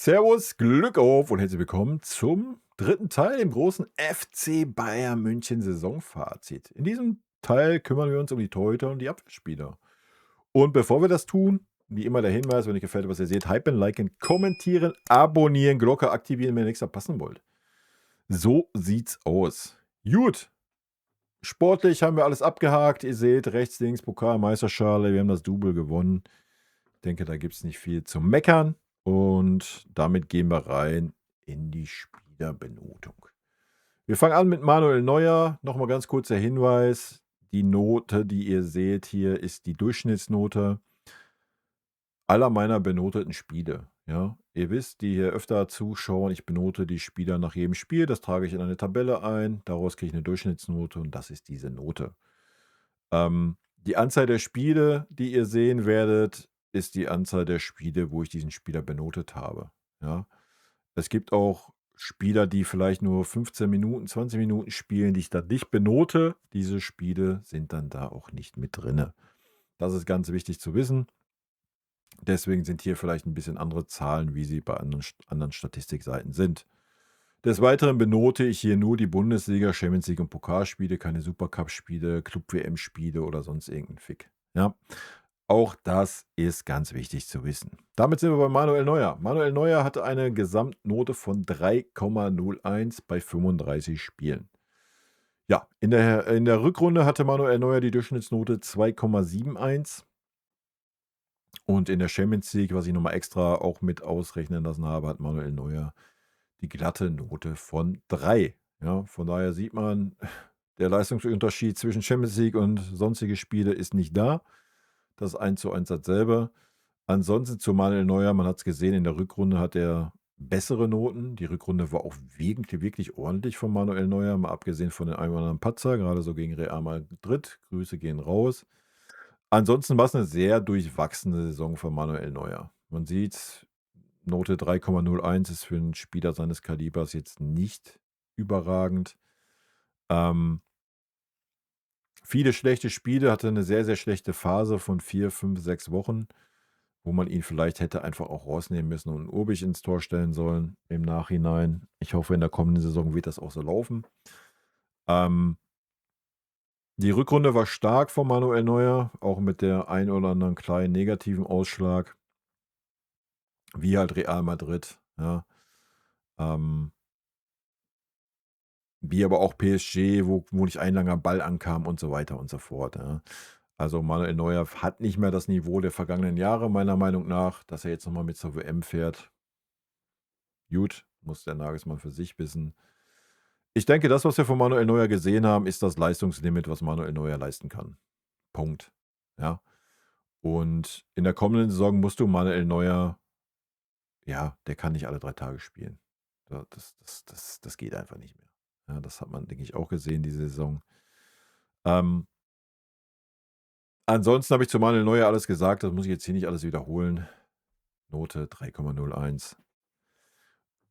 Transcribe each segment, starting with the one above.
Servus, Glück auf und herzlich willkommen zum dritten Teil im großen FC Bayern München Saisonfazit. In diesem Teil kümmern wir uns um die Torhüter und die Abwehrspieler. Und bevor wir das tun, wie immer der Hinweis, wenn euch gefällt, was ihr seht, hypen, liken, kommentieren, abonnieren, Glocke aktivieren, wenn ihr nichts verpassen wollt. So sieht's aus. Gut, sportlich haben wir alles abgehakt. Ihr seht, rechts, links, Pokal, Meisterschale, wir haben das Double gewonnen. Ich denke, da gibt es nicht viel zu meckern. Und damit gehen wir rein in die Spielerbenotung. Wir fangen an mit Manuel Neuer. Nochmal ganz kurz der Hinweis. Die Note, die ihr seht hier, ist die Durchschnittsnote aller meiner benoteten Spiele. Ja, ihr wisst, die hier öfter zuschauen, ich benote die Spieler nach jedem Spiel. Das trage ich in eine Tabelle ein. Daraus kriege ich eine Durchschnittsnote und das ist diese Note. Die Anzahl der Spiele, die ihr sehen werdet, ist die Anzahl der Spiele, wo ich diesen Spieler benotet habe. Ja. Es gibt auch Spieler, die vielleicht nur 15 Minuten, 20 Minuten spielen, die ich dann nicht benote. Diese Spiele sind dann da auch nicht mit drinne. Das ist ganz wichtig zu wissen. Deswegen sind hier vielleicht ein bisschen andere Zahlen, wie sie bei anderen Statistikseiten sind. Des Weiteren benote ich hier nur die Bundesliga, Champions League und Pokalspiele, keine Supercup-Spiele, Club-WM-Spiele oder sonst irgendein Fick. Ja, auch das ist ganz wichtig zu wissen. Damit sind wir bei Manuel Neuer. Manuel Neuer hatte eine Gesamtnote von 3,01 bei 35 Spielen. Ja, in der Rückrunde hatte Manuel Neuer die Durchschnittsnote 2,71 und in der Champions League, was ich nochmal extra auch mit ausrechnen lassen habe, hat Manuel Neuer die glatte Note von 3. Ja, von daher sieht man, der Leistungsunterschied zwischen Champions League und sonstige Spiele ist nicht da. Das ist 1:1 dasselbe. Ansonsten zu Manuel Neuer, man hat es gesehen, in der Rückrunde hat er bessere Noten. Die Rückrunde war auch wirklich ordentlich von Manuel Neuer, mal abgesehen von den einen oder anderen Patzer, gerade so gegen Real Madrid. Grüße gehen raus. Ansonsten war es eine sehr durchwachsene Saison von Manuel Neuer. Man sieht, Note 3,01 ist für einen Spieler seines Kalibers jetzt nicht überragend. Viele schlechte Spiele, hatte eine sehr, sehr schlechte Phase von 4, 5, 6 Wochen, wo man ihn vielleicht hätte einfach auch rausnehmen müssen und Urbich ins Tor stellen sollen im Nachhinein. Ich hoffe, in der kommenden Saison wird das auch so laufen. Ähm, Die Rückrunde war stark von Manuel Neuer, auch mit der ein oder anderen kleinen negativen Ausschlag, wie halt Real Madrid, ja. Ähm, Wie aber auch PSG, wo nicht ein langer Ball ankam und so weiter und so fort, ja. Also, Manuel Neuer hat nicht mehr das Niveau der vergangenen Jahre, meiner Meinung nach, dass er jetzt noch mal mit zur WM fährt. Gut, muss der Nagelsmann für sich wissen. Ich denke, das, was wir von Manuel Neuer gesehen haben, ist das Leistungslimit, was Manuel Neuer leisten kann. Punkt. Ja. Und in der kommenden Saison musst du Manuel Neuer, ja, der kann nicht alle 3 Tage spielen. Das geht einfach nicht mehr. Ja, das hat man, denke ich, auch gesehen diese Saison. Ähm, Ansonsten habe ich zu Manuel Neuer alles gesagt, das muss ich jetzt hier nicht alles wiederholen. Note 3,01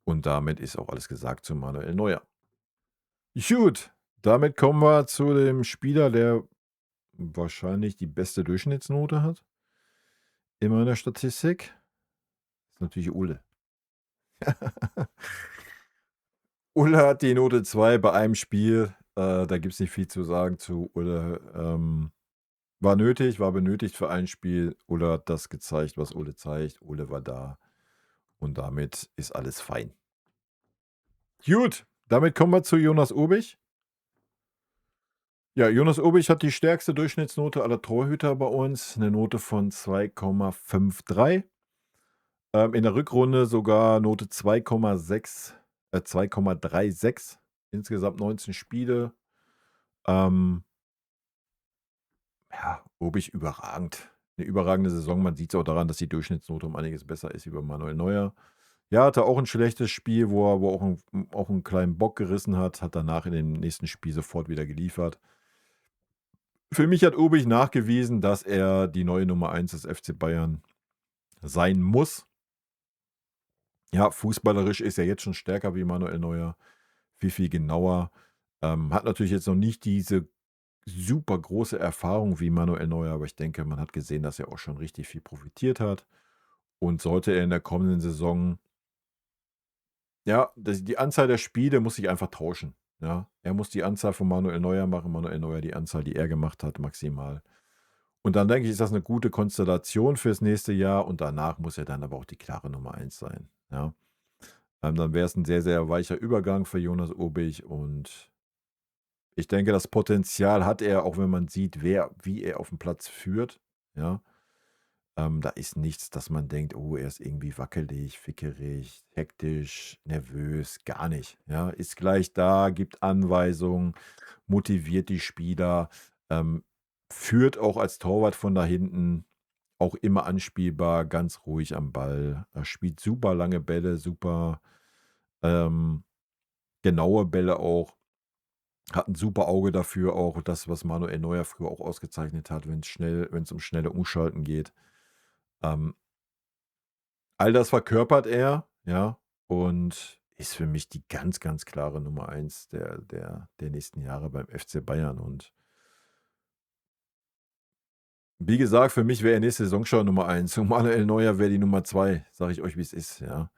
und damit ist auch alles gesagt zu Manuel Neuer. Gut, damit kommen wir zu dem Spieler, der wahrscheinlich die beste Durchschnittsnote hat in meiner Statistik. Ist natürlich Ulle. Ulle hat die Note 2 bei einem Spiel. Da gibt es nicht viel zu sagen zu Ulle. War nötig, war benötigt für ein Spiel. Ulle hat das gezeigt, was Ulle zeigt. Ulle war da und damit ist alles fein. Gut, damit kommen wir zu Jonas Urbich. Ja, Jonas Urbich hat die stärkste Durchschnittsnote aller Torhüter bei uns, eine Note von 2,53. In der Rückrunde sogar Note 2,36. Insgesamt 19 Spiele. Ja, Urbich überragend. Eine überragende Saison. Man sieht's auch daran, dass die Durchschnittsnote um einiges besser ist wie bei Manuel Neuer. Ja, hatte auch ein schlechtes Spiel, wo er auch 'n kleinen Bock gerissen hat danach in dem nächsten Spiel sofort wieder geliefert. Für mich hat Urbich nachgewiesen, dass er die neue Nummer 1 des FC Bayern sein muss. Ja, fußballerisch ist er jetzt schon stärker wie Manuel Neuer, viel, viel genauer. Hat natürlich jetzt noch nicht diese super große Erfahrung wie Manuel Neuer, aber ich denke, man hat gesehen, dass er auch schon richtig viel profitiert hat. Und sollte er in der kommenden Saison Ja, die Anzahl der Spiele muss sich einfach tauschen, ja? Er muss die Anzahl von Manuel Neuer machen, Manuel Neuer die Anzahl, die er gemacht hat, maximal. Und dann denke ich, ist das eine gute Konstellation fürs nächste Jahr und danach muss er dann aber auch die klare Nummer 1 sein, ja? Dann wäre es ein sehr, sehr weicher Übergang für Jonas Obich und ich denke, das Potenzial hat er, auch wenn man sieht, wie er auf dem Platz führt, ja? Da ist nichts, dass man denkt: „Oh, er ist irgendwie wackelig, fickerig, hektisch, nervös“, gar nicht, ja? Ist gleich da, gibt Anweisungen, motiviert die Spieler, ähm, führt auch als Torwart von da hinten, auch immer anspielbar, ganz ruhig am Ball. Er spielt super lange Bälle, super, ähm, genaue Bälle auch. Hat ein super Auge dafür, auch das, was Manuel Neuer früher auch ausgezeichnet hat, wenn es um schnelle Umschalten geht. Ähm, all das verkörpert er, ja, und ist für mich die ganz, ganz klare Nummer 1 der nächsten Jahre beim FC Bayern. Und wie gesagt, für mich wäre er nächste Saison schon Nummer 1 und Manuel Neuer wäre die Nummer 2, sage ich euch, wie es ist, ja.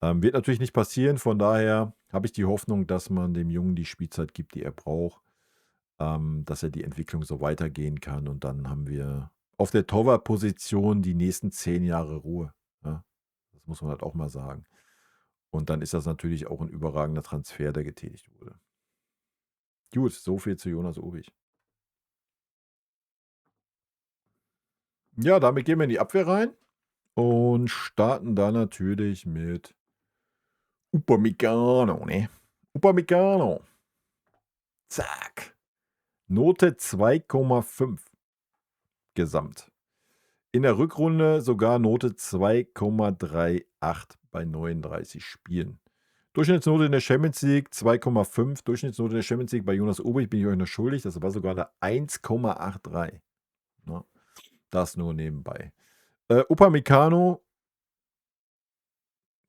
Wird natürlich nicht passieren, von daher habe ich die Hoffnung, dass man dem Jungen die Spielzeit gibt, die er braucht, dass er die Entwicklung so weitergehen kann und dann haben wir auf der Torwartposition die nächsten 10 Jahre Ruhe, ja? Das muss man halt auch mal sagen. Und dann ist das natürlich auch ein überragender Transfer, der getätigt wurde. Gut, so viel zu Jonas Obich. Ja, damit gehen wir in die Abwehr rein und starten da natürlich mit Upamecano, ne? Upamecano. Zack. Note 2,5 gesamt. In der Rückrunde sogar Note 2,38 bei 39 Spielen. Durchschnittsnote in der Champions League 2,5. Durchschnittsnote in der Champions League bei Jonas Obich bin ich euch noch schuldig. Das war sogar eine 1,83. Ne? Das nur nebenbei. Upamecano,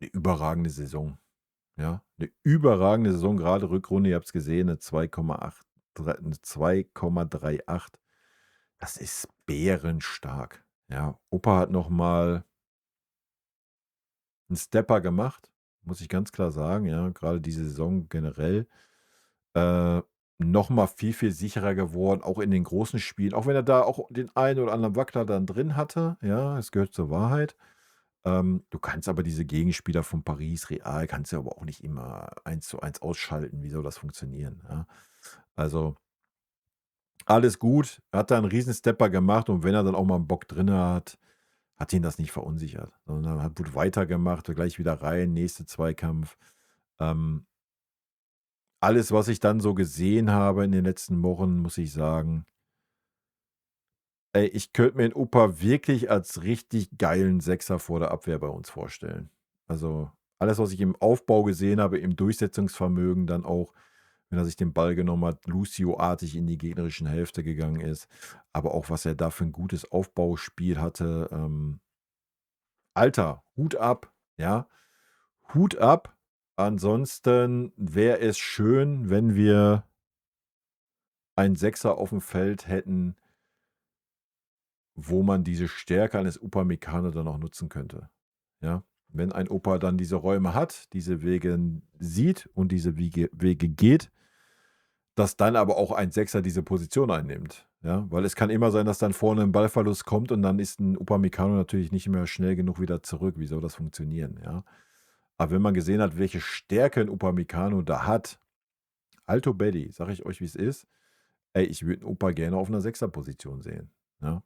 eine überragende Saison. Ja, eine überragende Saison, gerade Rückrunde, ihr habt es gesehen, eine 2,8, 'ne 2,38. Das ist bärenstark. Ja, Opa hat noch mal 'n Stepper gemacht, muss ich ganz klar sagen, ja, gerade diese Saison generell. Äh, noch mal viel, viel sicherer geworden, auch in den großen Spielen, auch wenn er da auch den einen oder anderen Wackler dann drin hatte, ja, es gehört zur Wahrheit. Du kannst aber diese Gegenspieler von Paris, Real kannst du aber auch nicht immer 1:1 ausschalten. Wie soll das funktionieren, ja? Also, alles gut. Er hat da 'n Riesen-Stepper gemacht und wenn er dann auch mal 'n Bock drinne hat, hat ihn das nicht verunsichert, sondern hat gut weitergemacht, gleich wieder rein, nächster Zweikampf. Ähm, alles, was ich dann so gesehen habe in den letzten Wochen, muss ich sagen, ey, ich könnte mir 'n Opa wirklich als richtig geilen Sechser vor der Abwehr bei uns vorstellen. Also, alles, was ich im Aufbau gesehen habe, im Durchsetzungsvermögen, dann auch, wenn er sich den Ball genommen hat, Lucio-artig in die gegnerischen Hälfte gegangen ist, aber auch, was er da für 'n gutes Aufbauspiel hatte. Alter, Hut ab, ja, Hut ab. Ansonsten wäre es schön, wenn wir einen Sechser aufm Feld hätten, wo man diese Stärke eines Upamecano dann auch nutzen könnte, ja? Wenn ein Opa dann diese Räume hat, diese Wege sieht und diese Wege geht, dass dann aber auch ein Sechser diese Position einnimmt, ja? Weil es kann immer sein, dass dann vorne 'n Ballverlust kommt und dann ist 'n Upamecano natürlich nicht mehr schnell genug wieder zurück. Wie soll das funktionieren, ja? Aber wenn man gesehen hat, welche Stärke 'n Upamecano da hat, Alto Belli, sage ich euch, wie's ist. Ey, ich würde 'n Opa gerne auf 'ner Sechserposition sehen, ja?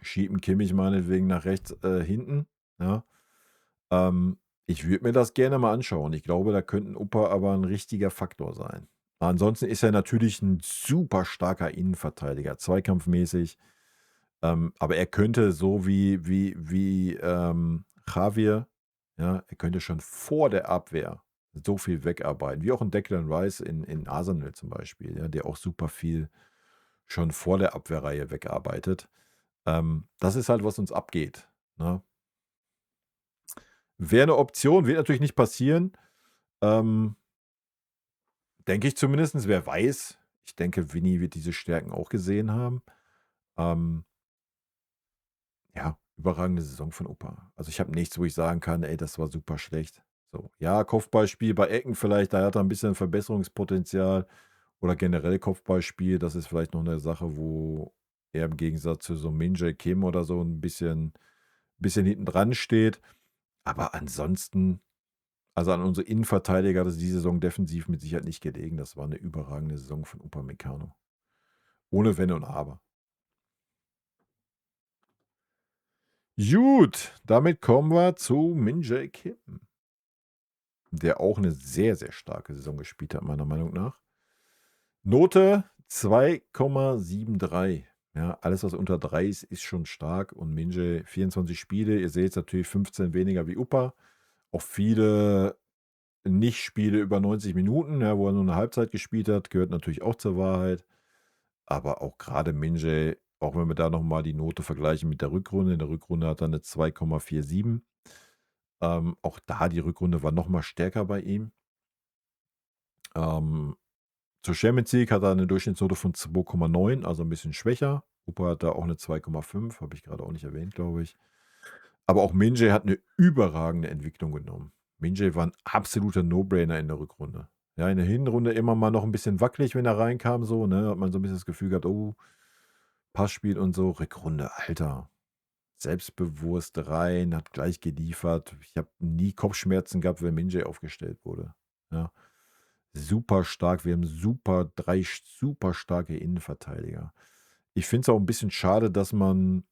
Schieb 'n Kimmich meinetwegen nach rechts, hinten, ja? Ich würde mir das gerne mal anschauen. Ich glaube, da könnte 'n Opa aber 'n richtiger Faktor sein. Ansonsten ist er natürlich 'n super starker Innenverteidiger, zweikampfmäßig, aber er könnte so wie Javier, ja, er könnte schon vor der Abwehr so viel wegarbeiten, wie auch 'n Declan Rice in Arsenal zum Beispiel, ja, der auch super viel schon vor der Abwehrreihe wegarbeitet. Das ist halt, was uns abgeht, ne? Wäre 'ne Option, wird natürlich nicht passieren. Ähm, denke ich zumindestens, wer weiß. Ich denke, Vinny wird diese Stärken auch gesehen haben. Ähm, ja, überragende Saison von Opa. Also, ich habe nichts, wo ich sagen kann: „Ey, das war super schlecht.“ So, ja, Kopfballspiel bei Ecken vielleicht, da hat er ein bisschen Verbesserungspotenzial oder generell Kopfballspiel, das ist vielleicht noch eine Sache, wo er im Gegensatz zu so Min-Jae Kim oder so ein bisschen hinten dran steht. Aber ansonsten, also, an unsere Innenverteidiger hat es diese Saison defensiv mit Sicherheit nicht gelegen. Das war eine überragende Saison von Upamecano. Ohne Wenn und Aber. Gut, damit kommen wir zu Min-Jae Kim, der auch eine sehr, sehr starke Saison gespielt hat, meiner Meinung nach. Note 2,73. Ja, alles, was unter 3 ist, ist schon stark. Und Min-Jae 24 Spiele. Ihr seht es natürlich 15 weniger wie Upa. Auch viele Nicht-Spiele über 90 Minuten, ja, wo er nur eine Halbzeit gespielt hat, gehört natürlich auch zur Wahrheit. Aber auch gerade Min-Jae, auch wenn wir da noch mal die Note vergleichen mit der Rückrunde. In der Rückrunde hat er eine 2,47. Auch da die Rückrunde war noch mal stärker bei ihm. Ähm, Zur Champions League hat er eine Durchschnittsnote von 2,9, also ein bisschen schwächer. Upa hat da auch eine 2,5, habe ich gerade auch nicht erwähnt, glaube ich. Aber auch Min-Jae hat eine überragende Entwicklung genommen. Min-Jae war ein absoluter No-Brainer in der Rückrunde. Ja, in der Hinrunde immer mal noch ein bisschen wackelig, wenn er reinkam so, ne? Hat man so ein bisschen das Gefühl gehabt: „Oh, Passspiel und so." Rückrunde, Alter, selbstbewusst rein, hat gleich geliefert. Ich habe nie Kopfschmerzen gehabt, wenn Min-Jae aufgestellt wurde. Ja, super stark. Wir haben 3 super starke Innenverteidiger. Ich finde es auch ein bisschen schade, dass man,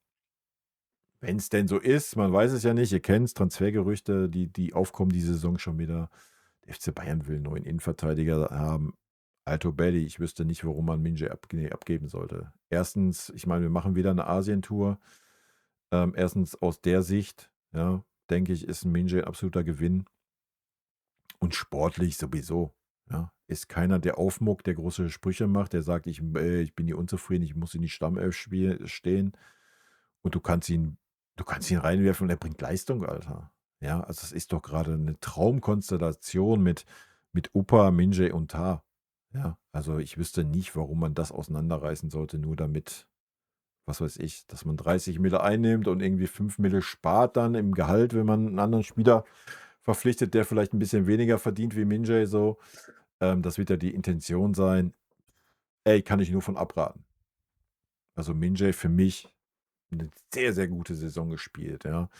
wenn es denn so ist, man weiß es ja nicht, ihr kennt's, Transfergerüchte, die aufkommen diese Saison schon wieder. Der FC Bayern will 'n neuen Innenverteidiger haben. Alto Belli, ich wüsste nicht, warum man Min-Jae abgeben sollte. Erstens, ich meine, wir machen wieder eine Asientour. Erstens aus der Sicht, ja, denke ich, ist 'n Min-Jae 'n absoluter Gewinn und sportlich sowieso, ja. Ist keiner, der aufmuckt, der große Sprüche macht, der sagt: „Ich bin hier unzufrieden, ich muss in die Stammelf stehen." Und du kannst ihn reinwerfen und er bringt Leistung, Alter. Ja, also, es ist doch gerade eine Traumkonstellation mit Opa, Min-Jae und Tah. Ja, also, ich wüsste nicht, warum man das auseinanderreißen sollte, nur damit, was weiß ich, dass man 30 Mille einnimmt und irgendwie 5 Mille spart dann im Gehalt, wenn man einen anderen Spieler verpflichtet, der vielleicht ein bisschen weniger verdient wie Min-Jae so. Das wird ja die Intention sein. Ey, kann ich nur von abraten. Also, Min-Jae für mich eine sehr, sehr gute Saison gespielt, ja.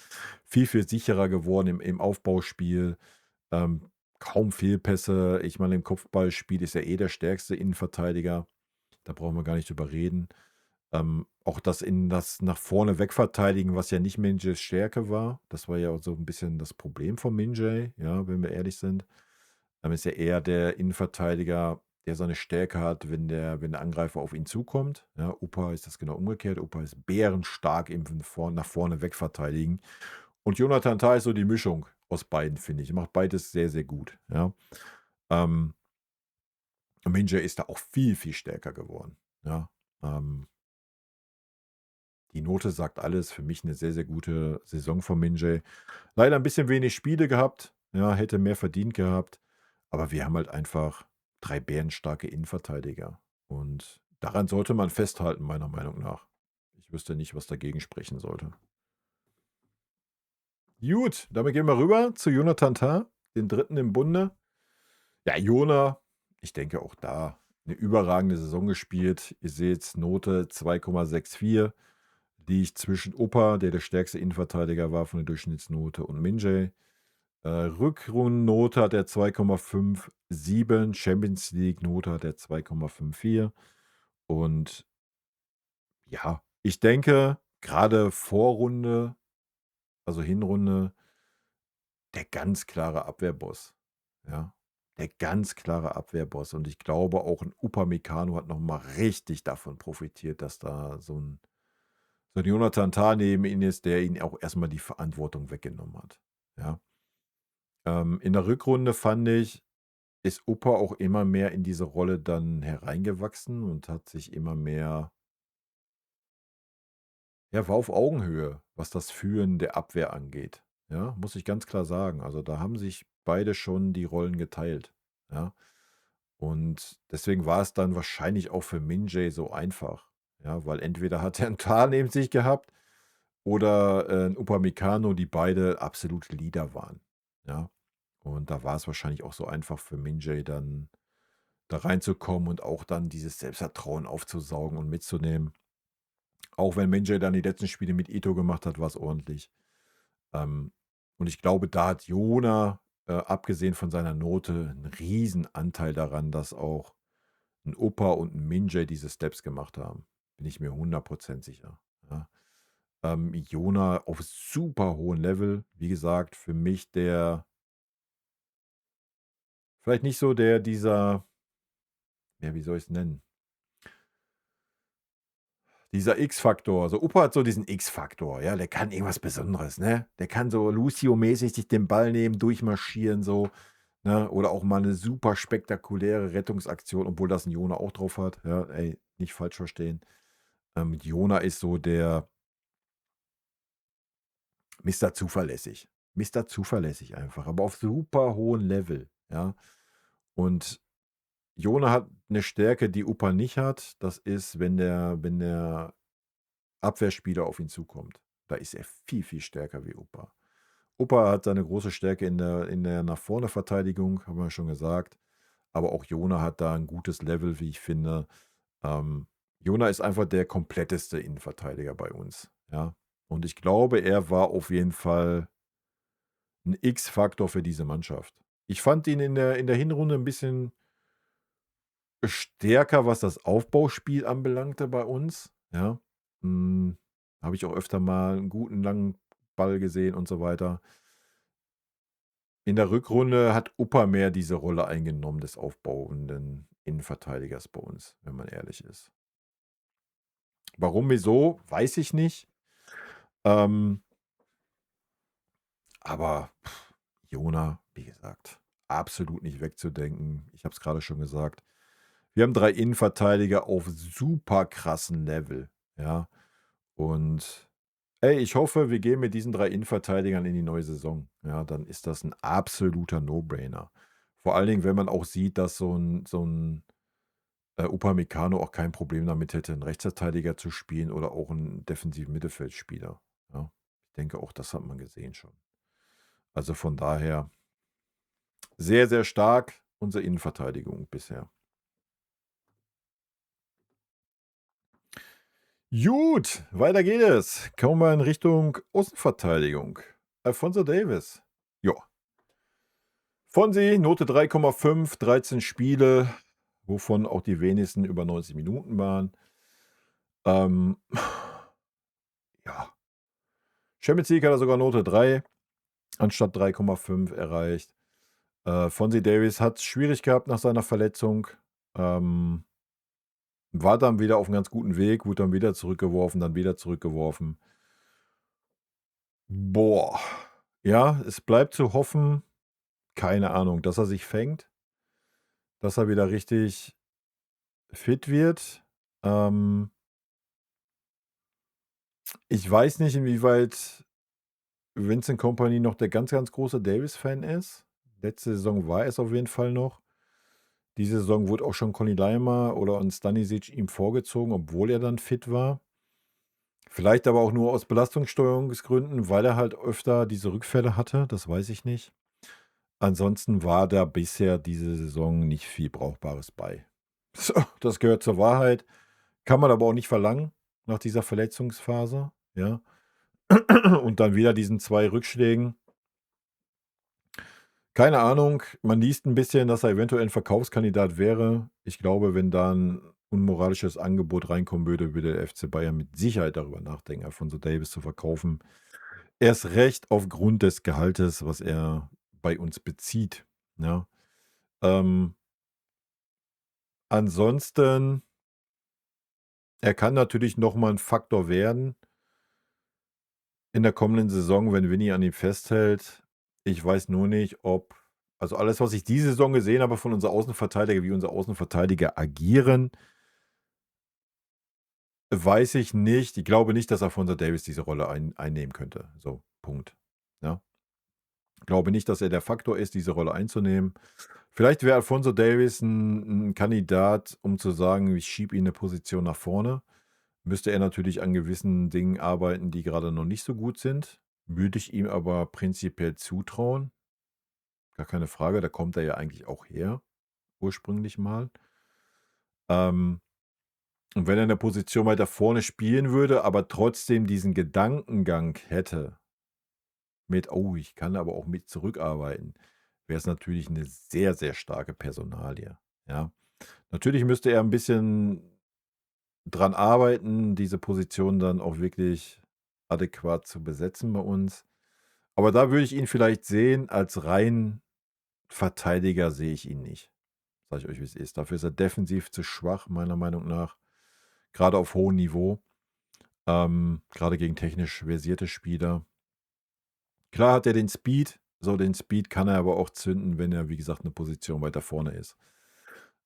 Viel, viel sicherer geworden im Aufbauspiel, ähm, kaum Fehlpässe. Ich meine, im Kopfballspiel ist er eh der stärkste Innenverteidiger. Da brauchen wir gar nicht drüber reden. Auch das nach vorne wegverteidigen, was ja nicht Min-Jaes Stärke war. Das war ja auch so ein bisschen das Problem von Min-Jae, ja, wenn wir ehrlich sind. Ist ja eher der Innenverteidiger, der seine Stärke hat, wenn der Angreifer auf ihn zukommt. Ja, Upa ist das genau umgekehrt. Upa ist bärenstark im nach vorne wegverteidigen. Und Jonathan Tah ist so die Mischung aus beiden, finde ich. Macht beides sehr, sehr gut, ja. Ähm, Min-Jae ist da auch viel, viel stärker geworden, ja. Ähm, Die Note sagt alles. Für mich eine sehr, sehr gute Saison von Min-Jae. Leider ein bisschen wenig Spiele gehabt, ja, hätte mehr verdient gehabt. Aber wir haben halt einfach 3 bärenstarke Innenverteidiger. Und daran sollte man festhalten, meiner Meinung nach. Ich wüsste nicht, was dagegen sprechen sollte. Gut, damit gehen wir rüber zu Jonathan Tah, den Dritten im Bunde. Ja, Jona, ich denke auch da eine überragende Saison gespielt. Ihr seht Note 2,64, liegt zwischen Opa, der stärkste Innenverteidiger war von der Durchschnittsnote, und Min-Jae. Rückrundennote hat er 2,57, Champions League-Note hat er 2,54. Und ja, ich denke, gerade Vorrunde, also Hinrunde, der ganz klare Abwehrboss. Ja, der ganz klare Abwehrboss. Und ich glaube, auch ein Upamecano hat noch mal richtig davon profitiert, dass da so 'n Jonathan Tah neben ihm ist, der ihn auch erstmal die Verantwortung weggenommen hat. Ja. In der Rückrunde fand ich, ist Opa auch immer mehr in diese Rolle dann hereingewachsen und hat sich immer mehr, ja, war auf Augenhöhe, was das Führen der Abwehr angeht. Ja, muss ich ganz klar sagen. Also, da haben sich beide schon die Rollen geteilt, ja? Und deswegen war es dann wahrscheinlich auch für Min-Jae so einfach, ja, weil entweder hat er 'n Tah neben sich gehabt oder, 'n Upamecano, die beide absolute Leader waren, ja? Und da war es wahrscheinlich auch so einfach für Min-Jae dann da reinzukommen und auch dann dieses Selbstvertrauen aufzusaugen und mitzunehmen. Auch wenn Min-Jae dann die letzten Spiele mit Ito gemacht hat, war es ordentlich. Ähm, und ich glaube, da hat Jona, abgesehen von seiner Note, 'n Riesenanteil daran, dass auch ein Opa und ein Min-Jae diese Steps gemacht haben. Bin ich mir 100% sicher, ja. Jona auf super hohem Level. Wie gesagt, für mich der vielleicht nicht so dieser ja, wie soll ich's nennen? Dieser X-Faktor. Also, Opa hat so diesen X-Faktor, ja, der kann irgendwas Besonderes, ne? Der kann so Lucio-mäßig sich den Ball nehmen, durchmarschieren so, ne? Oder auch mal 'ne super spektakuläre Rettungsaktion, obwohl das 'n Jona auch drauf hat, ja, ey, nicht falsch verstehen. Jona ist so der Mister Zuverlässig. Mister Zuverlässig einfach, aber auf super hohem Level, ja? Und Jona hat 'ne Stärke, die Opa nicht hat. Das ist, wenn der Abwehrspieler auf ihn zukommt. Da ist er viel, viel stärker wie Opa. Opa hat seine große Stärke in der Nach-vorne-Verteidigung, haben wir ja schon gesagt. Aber auch Jona hat da ein gutes Level, wie ich finde. Ähm, Jona ist einfach der kompletteste Innenverteidiger bei uns, ja. Und ich glaube, er war auf jeden Fall ein X-Faktor für diese Mannschaft. Ich fand ihn in der Hinrunde ein bisschen stärker, was das Aufbauspiel anbelangte bei uns, ja. Hm, habe ich auch öfter mal einen guten langen Ball gesehen und so weiter. In der Rückrunde hat Upper mehr diese Rolle eingenommen des aufbauenden Innenverteidigers bei uns, wenn man ehrlich ist. Warum, wieso, weiß ich nicht. Ähm, aber Jona, wie gesagt, absolut nicht wegzudenken. Ich habe es gerade schon gesagt. Wir haben 3 Innenverteidiger auf super krassen Level, ja. Und, ey, ich hoffe, wir gehen mit diesen 3 Innenverteidigern in die neue Saison. Ja, dann ist das ein absoluter No-Brainer. Vor allen Dingen, wenn man auch sieht, dass so 'n Upamecano auch kein Problem damit hätte, 'n Rechtsverteidiger zu spielen oder auch 'n defensiven Mittelfeldspieler, ja. Ich denke auch, das hat man gesehen schon. Also, von daher sehr, sehr stark unsere Innenverteidigung bisher. Gut, weiter geht es. Kommen wir in Richtung Außenverteidigung. Alphonso Davies. Ja. Fonsi, Note 3,5, 13 Spiele, wovon auch die wenigsten über 90 Minuten waren. Ähm, ja, Champions League hat er sogar Note 3 anstatt 3,5 erreicht. Fonzie Davies hat's schwierig gehabt nach seiner Verletzung. Ähm, war dann wieder auf 'm ganz guten Weg, wurde dann wieder zurückgeworfen, dann wieder zurückgeworfen. Boah, ja, es bleibt zu hoffen, keine Ahnung, dass er sich fängt, dass er wieder richtig fit wird. Ähm, ich weiß nicht, inwieweit Vincent Kompany noch der ganz, ganz große Davies-Fan ist. Letzte Saison war er's auf jeden Fall noch. Diese Saison wurde auch schon Conny Laimer oder 'n Stanisic ihm vorgezogen, obwohl er dann fit war. Vielleicht aber auch nur aus Belastungssteuerungsgründen, weil er halt öfter diese Rückfälle hatte, das weiß ich nicht. Ansonsten war da bisher diese Saison nicht viel Brauchbares bei. So, das gehört zur Wahrheit, kann man aber auch nicht verlangen nach dieser Verletzungsphase, ja? Und dann wieder diesen 2 Rückschlägen. Keine Ahnung, man liest 'n bisschen, dass er eventuell 'n Verkaufskandidat wäre. Ich glaube, wenn da 'n unmoralisches Angebot reinkommen würde, würde der FC Bayern mit Sicherheit darüber nachdenken, Alphonso Davies zu verkaufen. Erst recht aufgrund des Gehaltes, was er bei uns bezieht, ja. Ähm, ansonsten er kann natürlich noch mal 'n Faktor werden in der kommenden Saison, wenn Vinny an ihm festhält. Ich weiß nur nicht, ob also, alles, was ich diese Saison gesehen habe von unserer Außenverteidiger, wie unsere Außenverteidiger agieren, weiß ich nicht. Ich glaube nicht, dass Alphonso Davies diese Rolle einnehmen könnte. So, Punkt. Ja. Glaube nicht, dass er der Faktor ist, diese Rolle einzunehmen. Vielleicht wäre Alphonso Davies ein Kandidat, um zu sagen: „Ich schiebe ihn 'ne Position nach vorne.“ Müsste er natürlich an gewissen Dingen arbeiten, die gerade noch nicht so gut sind. Würde ich ihm aber prinzipiell zutrauen. gar keine Frage, da kommt er ja eigentlich auch her, ursprünglich mal. Ähm, und wenn er in der Position weiter vorne spielen würde, aber trotzdem diesen Gedankengang hätte mit: „Oh, ich kann aber auch mit zurückarbeiten“, wäre es natürlich eine sehr, sehr starke Personalie, ja. Natürlich müsste er ein bisschen dran arbeiten, diese Position dann auch wirklich adäquat zu besetzen bei uns. Aber da würde ich ihn vielleicht sehen, als rein Verteidiger sehe ich ihn nicht. Sage ich euch, wie es ist. Dafür ist er defensiv zu schwach, meiner Meinung nach, gerade auf hohem Niveau, grade gegen technisch versierte Spieler. Klar hat er den Speed, so den Speed kann er aber auch zünden, wenn er, wie gesagt, eine Position weiter vorne ist.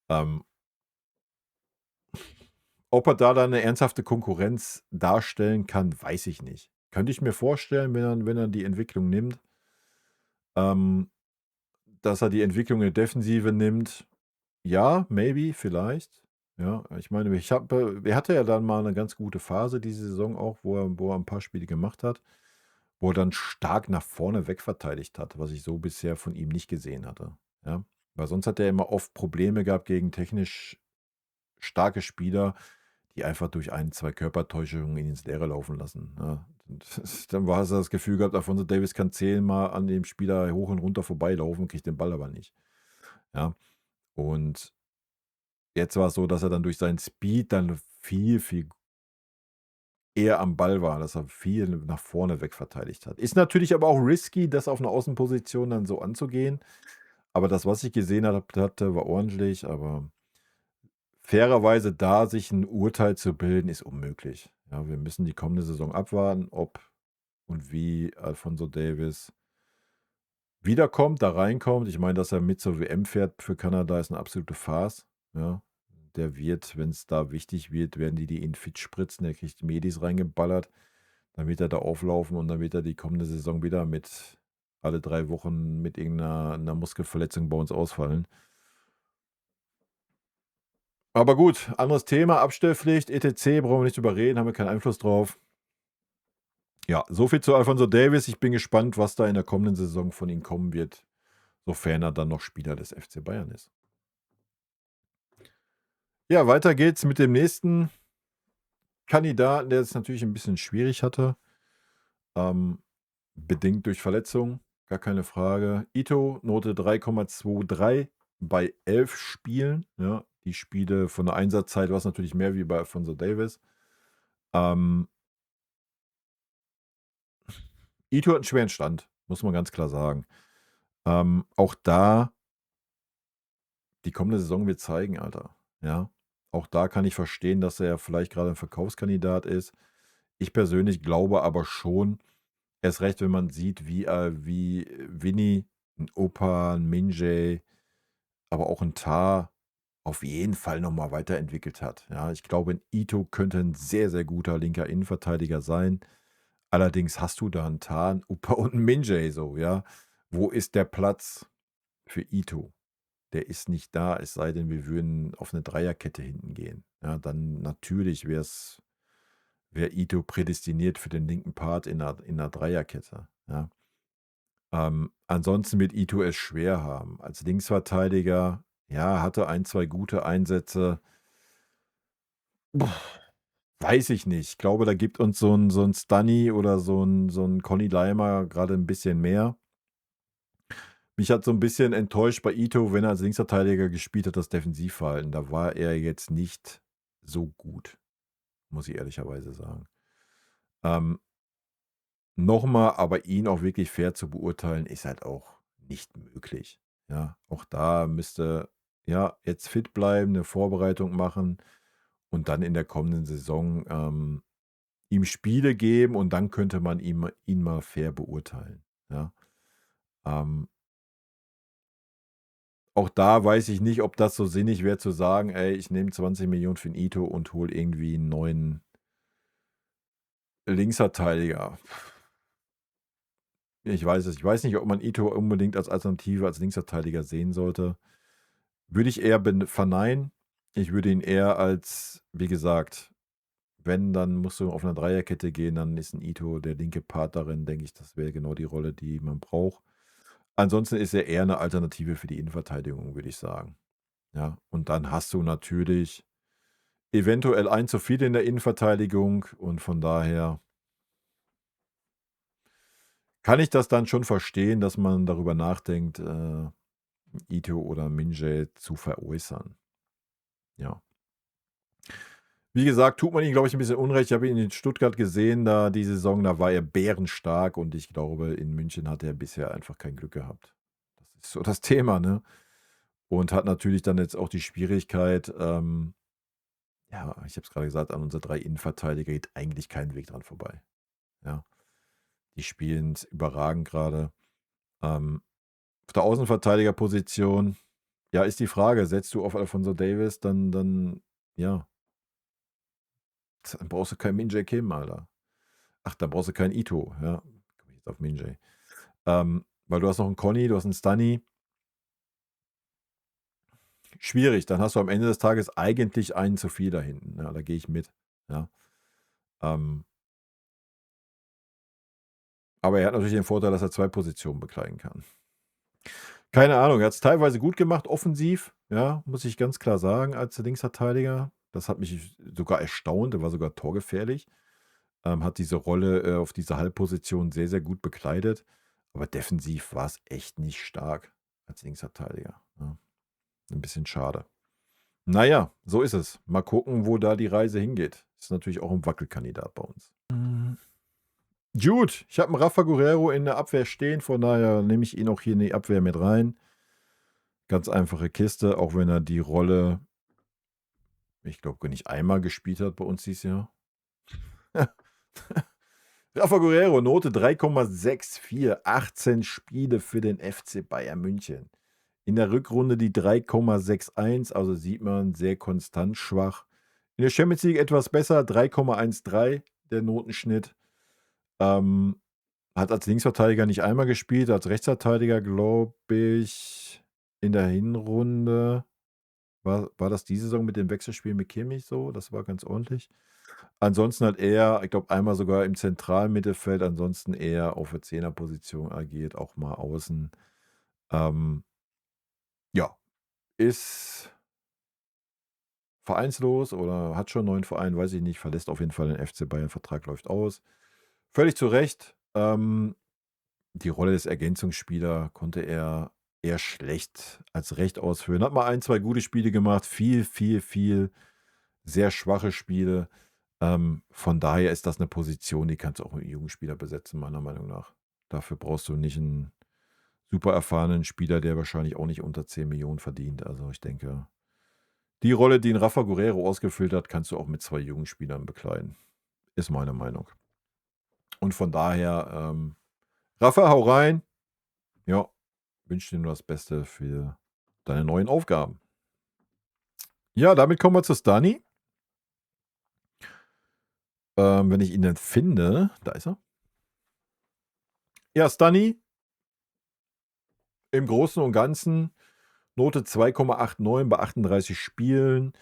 Ähm, ob er da dann 'ne ernsthafte Konkurrenz darstellen kann, weiß ich nicht. Könnte ich mir vorstellen, wenn er die Entwicklung nimmt, ähm, dass er die Entwicklung in der Defensive nimmt. Ja, maybe, vielleicht. Ja, ich meine, er hatte ja dann mal eine ganz gute Phase diese Saison auch, wo er 'n paar Spiele gemacht hat, wo er dann stark nach vorne wegverteidigt hat, was ich so bisher von ihm nicht gesehen hatte, ja? Weil sonst hat er immer oft Probleme gehabt gegen technisch starke Spieler, die einfach durch 1, 2 Körpertäuschungen ihn ins Leere laufen lassen, ja. Und dann war hast du das Gefühl gehabt, Alphonso Davies kann 10-mal an dem Spieler hoch und runter vorbeilaufen, kriegt den Ball aber nicht, ja? Und jetzt war es so, dass er dann durch seinen Speed dann viel, viel eher am Ball war, dass er viel nach vorne weg verteidigt hat. Ist natürlich aber auch risky, das auf 'ner Außenposition dann so anzugehen. Aber das, was ich gesehen hatte, war ordentlich, aber fairerweise da sich 'n Urteil zu bilden, ist unmöglich. Ja, wir müssen die kommende Saison abwarten, ob und wie Alphonso Davies wiederkommt, da reinkommt. Ich meine, dass er mit zur WM fährt für Kanada, ist 'ne absolute Farce, ja. Der wird, wenn's da wichtig wird, werden die ihn fit spritzen. Der kriegt Medis reingeballert, dann wird er da auflaufen und dann wird er die kommende Saison wieder mit alle 3 Wochen mit irgend 'ner Muskelverletzung bei uns ausfallen. Aber gut, anderes Thema, Abstellpflicht, et cetera, brauchen wir nicht drüber reden, haben wir keinen Einfluss drauf. Ja, so viel zu Alphonso Davies. Ich bin gespannt, was da in der kommenden Saison von ihm kommen wird, sofern er dann noch Spieler des FC Bayern ist. Ja, weiter geht's mit dem nächsten Kandidaten, der es natürlich ein bisschen schwierig hatte, ähm, bedingt durch Verletzung, gar keine Frage. Ito, Note 3,23 bei 11 Spielen, ja. Die Spiele von der Einsatzzeit war's natürlich mehr wie bei Alphonso Davies. Ähm, Ito hat 'n schweren Stand, muss man ganz klar sagen. Auch da die kommende Saison wird zeigen, Alter, ja? Auch da kann ich verstehen, dass er vielleicht grade 'n Verkaufskandidat ist. Ich persönlich glaube aber schon, erst recht, wenn man sieht, wie Vinny, 'n Opa, 'n Min-Jae, aber auch 'n Tah auf jeden Fall noch mal weiterentwickelt hat, ja? Ich glaube, 'n Ito könnte 'n sehr, sehr guter linker Innenverteidiger sein. Allerdings hast du da 'n Tah, 'n Opa und 'n Min-Jae so, ja? Wo ist der Platz für Ito? Der ist nicht da, es sei denn, wir würden auf 'ne Dreierkette hinten gehen. Ja, dann natürlich wäre Ito prädestiniert für den linken Part in 'ner Dreierkette, ja. Ansonsten wird Ito es schwer haben. Als Linksverteidiger, ja, hatte 1, 2 gute Einsätze. Weiß ich nicht. Ich glaube, da gibt uns so 'n Stunny oder so 'n Conny Leimer grade 'n bisschen mehr. Mich hat so 'n bisschen enttäuscht bei Ito, wenn er als Linksverteidiger gespielt hat, das Defensivverhalten. Da war er jetzt nicht so gut, muss ich ehrlicherweise sagen. Ähm, noch mal aber ihn auch wirklich fair zu beurteilen, ist halt auch nicht möglich, ja? Auch da müsste, ja, jetzt fit bleiben, 'ne Vorbereitung machen und dann in der kommenden Saison, ihm Spiele geben und dann könnte man ihn mal fair beurteilen, ja? Ähm, auch da weiß ich nicht, ob das so sinnig wäre zu sagen: „Ey, ich nehme 20 Millionen für 'n Ito und hole irgendwie 'n neuen Linksverteidiger.“ Ich weiß es. Ich weiß nicht, ob man Ito unbedingt als Alternative als Linksverteidiger sehen sollte. Würde ich eher verneinen. Ich würde ihn eher als, wie gesagt, wenn, dann musst du auf 'ner Dreierkette gehen, dann ist 'n Ito der linke Part darin, denke ich, das wäre genau die Rolle, die man braucht. Ansonsten ist er eher eine Alternative für die Innenverteidigung, würde ich sagen. Ja, und dann hast du natürlich eventuell ein zu viel in der Innenverteidigung und von daher kann ich das dann schon verstehen, dass man darüber nachdenkt, Ito oder Min-Jae zu veräußern. Ja. Wie gesagt, tut man ihm, glaube ich, ein bisschen Unrecht. Ich habe ihn in Stuttgart gesehen, da die Saison, da war er bärenstark und ich glaube, in München hat er bisher einfach kein Glück gehabt. Das ist so das Thema, ne? Und hat natürlich dann jetzt auch die Schwierigkeit, ja, ich habe es gerade gesagt, an unsere 3 Innenverteidiger geht eigentlich kein Weg dran vorbei. Ja, die spielen überragend gerade. Auf der Außenverteidigerposition, ja, ist die Frage, setzt du auf Alphonso Davies, dann ja, dann brauchst du keinen Min-Jae Kim, Alter. Ach, dann brauchst du keinen Ito, ja. Komme ich jetzt auf Min-Jae. Weil du hast noch einen Conny, du hast einen Stunny. Schwierig, dann hast du am Ende des Tages eigentlich einen zu viel da hinten. Ja, da gehe ich mit. Ja. Aber er hat natürlich den Vorteil, dass er 2 Positionen bekleiden kann. Keine Ahnung, er hat es teilweise gut gemacht, offensiv, ja, muss ich ganz klar sagen, als Linksverteidiger. Das hat mich sogar erstaunt, er war sogar torgefährlich. Hat diese Rolle auf dieser Halbposition sehr, sehr gut bekleidet. Aber defensiv war es echt nicht stark als Linksverteidiger. Ja. Ein bisschen schade. Naja, so ist es. Mal gucken, wo da die Reise hingeht. Ist natürlich auch ein Wackelkandidat bei uns. Gut, ich habe einen Rafa Guerrero in der Abwehr stehen, von daher nehme ich ihn auch hier in die Abwehr mit rein. Ganz einfache Kiste, auch wenn er die Rolle, ich glaube, nicht einmal gespielt hat bei uns dieses Jahr. Rafa Guerrero, Note 3,64, 18 Spiele für den FC Bayern München. In der Rückrunde die 3,61, also sieht man sehr konstant schwach. In der Champions League etwas besser, 3,13 der Notenschnitt. Hat als Linksverteidiger nicht einmal gespielt, als Rechtsverteidiger, glaube ich, in der Hinrunde. War das diese Saison mit dem Wechselspiel mit Kimmich so? Das war ganz ordentlich. Ansonsten hat er, ich glaube, einmal sogar im zentralen Mittelfeld, ansonsten eher auf der Zehnerposition agiert, auch mal außen. Ja, ist vereinslos oder hat schon einen neuen Verein, weiß ich nicht, verlässt auf jeden Fall den FC Bayern, Vertrag läuft aus. Völlig zu Recht. Die Rolle des Ergänzungsspieler konnte er eher schlecht als recht ausführen. Hat mal 1, 2 gute Spiele gemacht, viel sehr schwache Spiele. Von daher ist das eine Position, die kannst du auch mit einem jungen Spieler besetzen, meiner Meinung nach. Dafür brauchst du nicht einen super erfahrenen Spieler, der wahrscheinlich auch nicht unter 10 Millionen verdient. Also ich denke, die Rolle, die 'n Rafa Guerrero ausgefüllt hat, kannst du auch mit 2 jungen Spielern bekleiden. Ist meine Meinung. Und von daher, Rafa, hau rein. Ja, wünsche dir nur das Beste für deine neuen Aufgaben. Ja, damit kommen wir zu Stani. Wenn ich ihn denn finde, da ist er. Ja, Stani im Großen und Ganzen Note 2,89 bei 38 Spielen.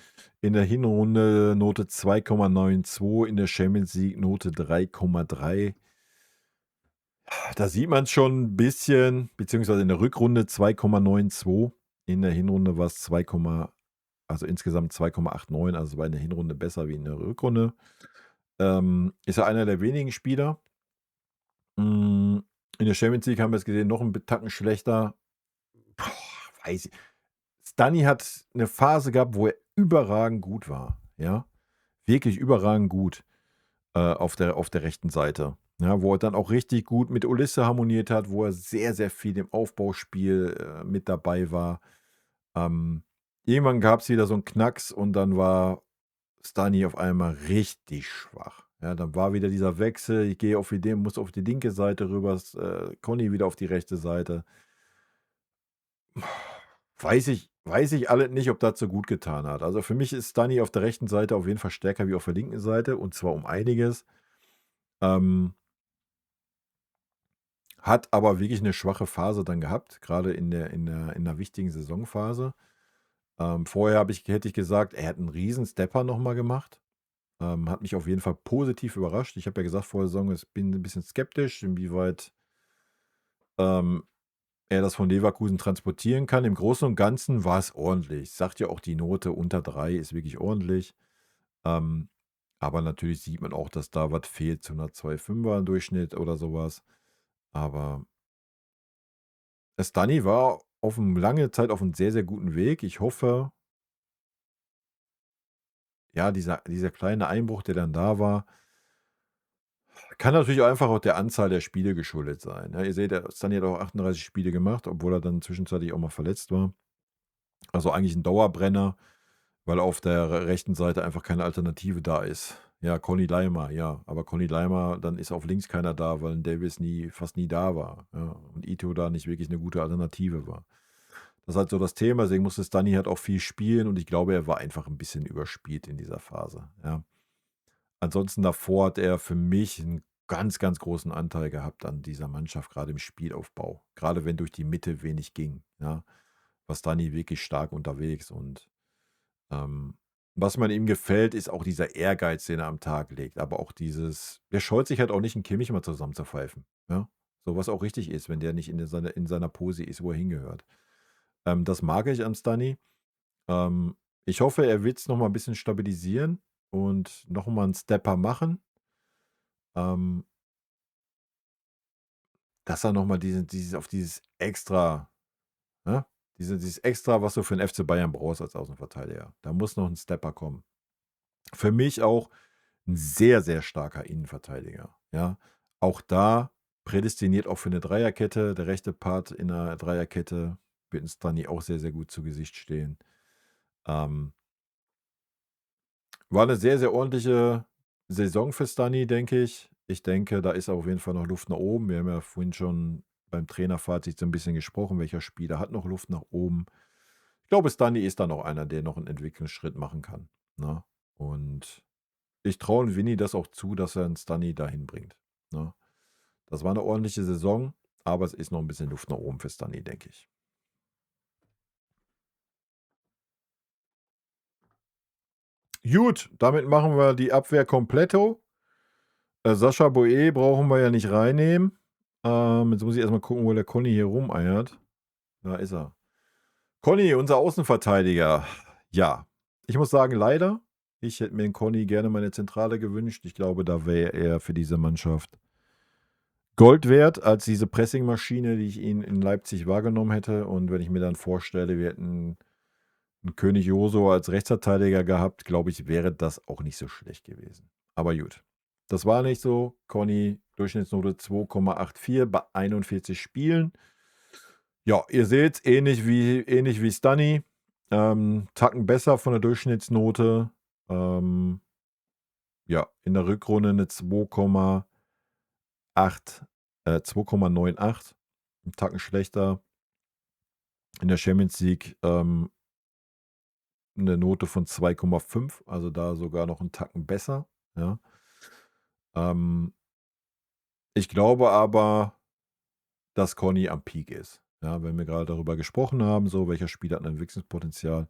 In der Hinrunde Note 2,92, in der Champions League Note 3,3. Da sieht man schon ein bisschen, beziehungsweise in der Rückrunde 2,92. In der Hinrunde war es 2, also insgesamt 2,89, also war in der Hinrunde besser wie in der Rückrunde. Ist er einer der wenigen Spieler. In der Champions League haben wir es gesehen, noch ein Tacken schlechter. Boah, weiß ich. Stani hat eine Phase gehabt, wo er überragend gut war, ja? Wirklich überragend gut, auf der rechten Seite. Ja, wo er dann auch richtig gut mit Ulisse harmoniert hat, wo er sehr, sehr viel im Aufbauspiel, mit dabei war. Irgendwann gab es wieder so einen Knacks und dann war Stani auf einmal richtig schwach. Ja, dann war wieder dieser Wechsel, ich gehe muss auf die linke Seite rüber, Conny wieder auf die rechte Seite. Weiß ich alles nicht, ob das so gut getan hat. Also, für mich ist Stani auf der rechten Seite auf jeden Fall stärker wie auf der linken Seite und zwar um einiges. Ähm Hat aber wirklich eine schwache Phase dann gehabt, gerade in der wichtigen Saisonphase. Vorher hätte ich gesagt, er hat einen riesen Stepper noch mal gemacht. Hat mich auf jeden Fall positiv überrascht. Ich habe ja gesagt vor der Saison, ich bin ein bisschen skeptisch, inwieweit, ähm, er das von Leverkusen transportieren kann. Im Großen und Ganzen war es ordentlich. Sagt ja auch die Note unter 3 ist wirklich ordentlich. Ähm, aber natürlich sieht man auch, dass da was fehlt zu 'ner 2,5er im Durchschnitt oder sowas. Aber Stani war lange Zeit auf einem sehr, sehr guten Weg. Ich hoffe, ja, dieser kleine Einbruch, der dann da war, kann natürlich auch einfach auch der Anzahl der Spiele geschuldet sein, ne? Ihr seht, der Stani hat auch 38 Spiele gemacht, obwohl er dann zwischenzeitlich auch mal verletzt war. Also, eigentlich ein Dauerbrenner, weil auf der rechten Seite einfach keine Alternative da ist. Ja, Conny Leimer, ja, aber Conny Leimer, dann ist auf links keiner da, weil 'n Davis fast nie da war, ja, und Ito da nicht wirklich eine gute Alternative war. Das ist halt so das Thema, deswegen musste Stani halt auch viel spielen und ich glaube, er war einfach ein bisschen überspielt in dieser Phase, ja. Ansonsten davor hat er für mich einen ganz, ganz großen Anteil gehabt an dieser Mannschaft, gerade im Spielaufbau. Gerade wenn durch die Mitte wenig ging, ja, war Stani wirklich stark unterwegs und was man ihm gefällt, ist auch dieser Ehrgeiz, den er am Tag legt, aber auch der scheut sich halt auch nicht, 'n Kimmich mal zusammenzupfeifen, ja? So, was auch richtig ist, wenn der nicht in seiner Pose ist, wo er hingehört. Das mag ich an Stani. Ich hoffe, er wird's noch mal 'n bisschen stabilisieren und noch mal 'n Stepper machen, ähm, dass er noch mal dieses Extra, ne? Dieses Extra, was du für 'n FC Bayern brauchst als Außenverteidiger. Da muss noch 'n Stepper kommen. Für mich auch 'n sehr, sehr starker Innenverteidiger, ja. Auch da prädestiniert auch für 'ne Dreierkette. Der rechte Part in 'ner Dreierkette wird 'n Stani auch sehr, sehr gut zu Gesicht stehen. Ähm, war 'ne sehr, sehr ordentliche Saison für Stani, denke ich. Ich denke, da ist auf jeden Fall noch Luft nach oben. Wir haben ja vorhin schon beim Trainerfazit so 'n bisschen gesprochen, welcher Spieler hat noch Luft nach oben. Ich glaube, Stani ist da noch einer, der noch 'n Entwicklungsschritt machen kann, ne? Und ich traue Vinny das auch zu, dass er 'n Stani dahin bringt, ne? Das war 'ne ordentliche Saison, aber es ist noch 'n bisschen Luft nach oben für Stani, denke ich. Gut, damit machen wir die Abwehr kompletto. Sascha Boe brauchen wir ja nicht reinnehmen. Jetzt muss ich erst mal gucken, wo der Conny hier rumeiert. Da ist er. Conny, unser Außenverteidiger. Ja, ich muss sagen, leider. Ich hätte mir 'n Conny gerne mal in der Zentrale gewünscht. Ich glaube, da wäre er für diese Mannschaft Gold wert als diese Pressingmaschine, die ich ihn in Leipzig wahrgenommen hätte. Und wenn ich mir dann vorstelle, wir hätten 'n König Joso als Rechtsverteidiger gehabt, glaube ich, wäre das auch nicht so schlecht gewesen. Aber gut, das war nicht so. Conny, Durchschnittsnote 2,84 bei 41 Spielen. Ja, ihr seht's, ähnlich wie Stunny. Tacken besser von der Durchschnittsnote. Ähm, ja, in der Rückrunde eine 2,98, 'n Tacken schlechter. In der Champions League, 'ne Note von 2,5, also da sogar noch 'n Tacken besser, ja. Ähm, ich glaube aber, dass Conny am Peak ist, ja, wenn wir grade darüber gesprochen haben, so welcher Spieler hat 'n Entwicklungspotenzial.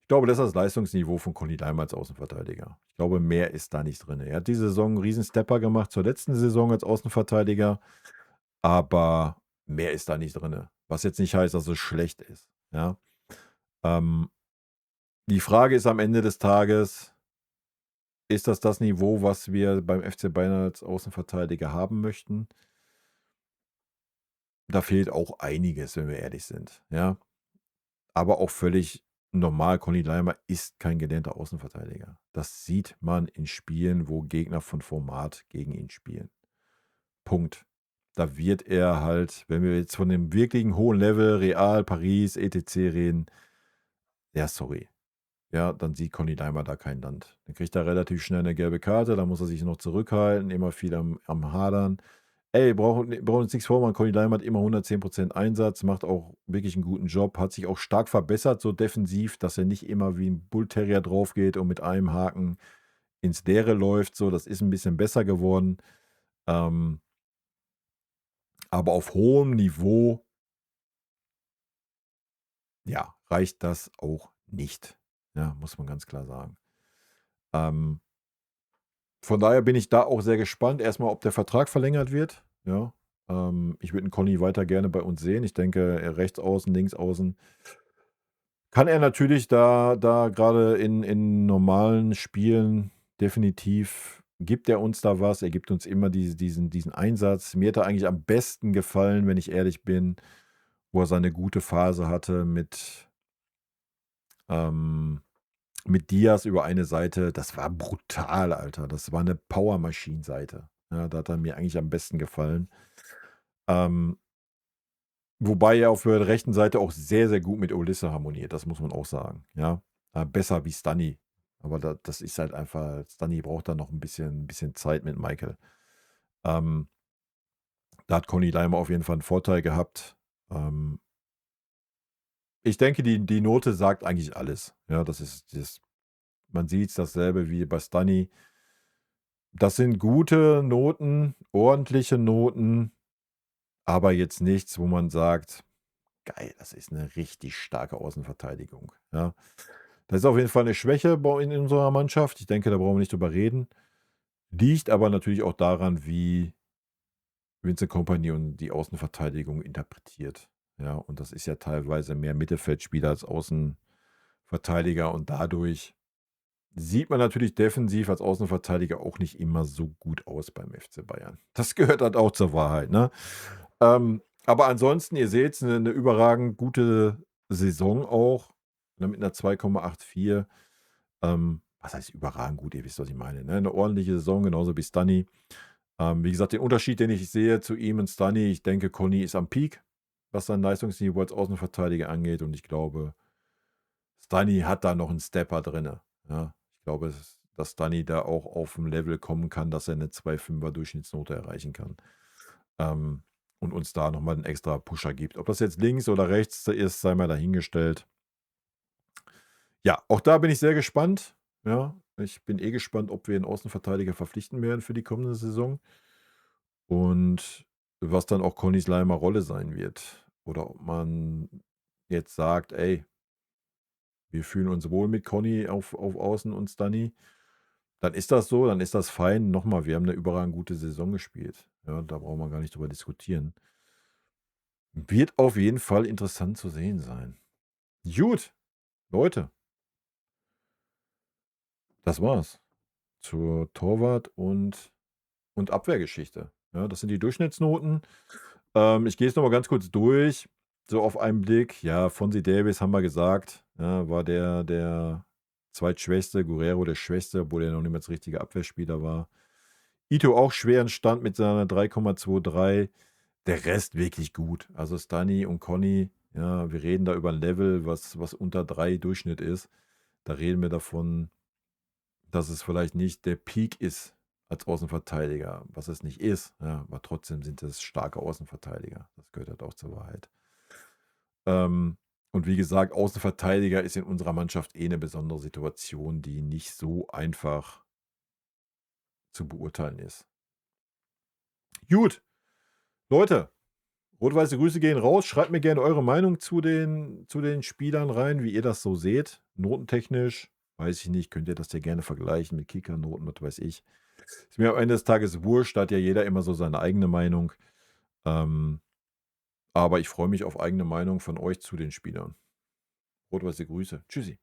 Ich glaube, das ist das Leistungsniveau von Conny Laimer als Außenverteidiger. Ich glaube, mehr ist da nicht drin. Er hat diese Saison 'n Riesen-Stepper gemacht zur letzten Saison als Außenverteidiger, aber mehr ist da nicht drin. Was jetzt nicht heißt, dass es schlecht ist, ja. Ähm, die Frage ist am Ende des Tages: Ist das Niveau, was wir beim FC Bayern als Außenverteidiger haben möchten? Da fehlt auch einiges, wenn wir ehrlich sind, ja. Aber auch völlig normal. Conny Leimer ist kein gelernter Außenverteidiger. Das sieht man in Spielen, wo Gegner von Format gegen ihn spielen. Punkt. Da wird er halt, wenn wir jetzt von dem wirklichen hohen Level, Real, Paris, etc. reden, ja, sorry. Ja, dann sieht Conny Leimer da kein Land. Dann kriegt er relativ schnell eine gelbe Karte, dann muss er sich noch zurückhalten, immer viel am Hadern. Ey, brauchen uns nichts vormachen, Conny Leimer hat immer 110% Einsatz, macht auch wirklich einen guten Job, hat sich auch stark verbessert, so defensiv, dass er nicht immer wie ein Bullterrier draufgeht und mit einem Haken ins Leere läuft, so, das ist ein bisschen besser geworden. Ähm, aber auf hohem Niveau, ja, reicht das auch nicht. Ja, muss man ganz klar sagen. Ähm Von daher bin ich da auch sehr gespannt. Erstmal, ob der Vertrag verlängert wird, ja. Ich würde 'n Conny weiter gerne bei uns sehen. Ich denke, rechts außen, links außen kann er natürlich da gerade in normalen Spielen definitiv gibt er uns da was. Er gibt uns immer diesen Einsatz. Mir hat er eigentlich am besten gefallen, wenn ich ehrlich bin, wo er seine gute Phase hatte ähm, mit Diaz über eine Seite. Das war brutal, Alter. Das war 'ne Power-Maschinen-Seite. Ja, da hat er mir eigentlich am besten gefallen. Ähm, Wobei er auf der rechten Seite auch sehr, sehr gut mit Olisse harmoniert, das muss man auch sagen, ja. Besser wie Stunny. Aber das ist halt einfach Stunny braucht da noch ein bisschen Zeit mit Michael. Ähm, Da hat Conny Leimer auf jeden Fall einen Vorteil gehabt. Ähm, Ich denke, die Note sagt eigentlich alles. Ja, das man sieht's dasselbe wie bei Stunny. Das sind gute Noten, ordentliche Noten, aber jetzt nichts, wo man sagt: „Geil, das ist eine richtig starke Außenverteidigung“, ja? Das ist auf jeden Fall eine Schwäche bei in unserer Mannschaft. Ich denke, da brauchen wir nicht drüber reden. Liegt aber natürlich auch daran, wie Vincent Kompany und die Außenverteidigung interpretiert. Ja, und das ist ja teilweise mehr Mittelfeldspieler als Außenverteidiger und dadurch sieht man natürlich defensiv als Außenverteidiger auch nicht immer so gut aus beim FC Bayern. Das gehört halt auch zur Wahrheit, ne? Aber ansonsten, ihr seht's, 'ne überragend gute Saison auch, ne, mit 'ner 2,84. Was heißt überragend gut? Ihr wisst, was ich meine, ne? 'Ne ordentliche Saison, genauso wie Stunny. Wie gesagt, den Unterschied, den ich sehe zu ihm und Stunny, ich denke, Conny ist am Peak, was sein Leistungsniveau als Außenverteidiger angeht und ich glaube, Stunny hat da noch 'n Stepper drinne, ja. Ich glaube, dass Stunny da auch auf 'n Level kommen kann, dass er 'ne 2,5er Durchschnittsnote erreichen kann, ähm, und uns da noch mal 'n extra Pusher gibt. Ob das jetzt links oder rechts ist, sei mal dahingestellt. Ja, auch da bin ich sehr gespannt, ja. Ich bin gespannt, ob wir 'n Außenverteidiger verpflichten werden für die kommende Saison und was dann auch Connys Leimer Rolle sein wird. Oder ob man jetzt sagt: „Ey, wir fühlen uns wohl mit Conny auf Außen und Stunny.“ Dann ist das so, dann ist das fein. Nochmal, wir haben eine überragend gute Saison gespielt. Ja, da brauchen wir gar nicht drüber diskutieren. Wird auf jeden Fall interessant zu sehen sein. Gut, Leute, das war's zur Torwart und Abwehrgeschichte. Ja, das sind die Durchschnittsnoten. Ich gehe es noch mal ganz kurz durch, so auf einen Blick. Ja, Fonzie Davies haben wir gesagt, ja, war der zweitschwächste, Guerrero der Schwächste, obwohl er noch niemals richtiger Abwehrspieler war. Ito auch schweren Stand mit seiner 3,23. Der Rest wirklich gut. Also Stunny und Conny, ja, wir reden da über ein Level, was unter 3 Durchschnitt ist. Da reden wir davon, dass es vielleicht nicht der Peak ist als Außenverteidiger, was es nicht ist, ja, aber trotzdem sind es starke Außenverteidiger. Das gehört halt auch zur Wahrheit. Und wie gesagt, Außenverteidiger ist in unserer Mannschaft eine besondere Situation, die nicht so einfach zu beurteilen ist. Gut, Leute, rot-weiße Grüße gehen raus. Schreibt mir gerne eure Meinung zu den Spielern rein, wie ihr das so seht. Notentechnisch, weiß ich nicht, könnt ihr das ja gerne vergleichen mit Kickernoten, was weiß ich. Ist mir am Ende des Tages wurscht, da hat ja jeder immer so seine eigene Meinung. Ähm, aber ich freue mich auf eigene Meinung von euch zu den Spielern. Rot-weiße Grüße. Tschüssi.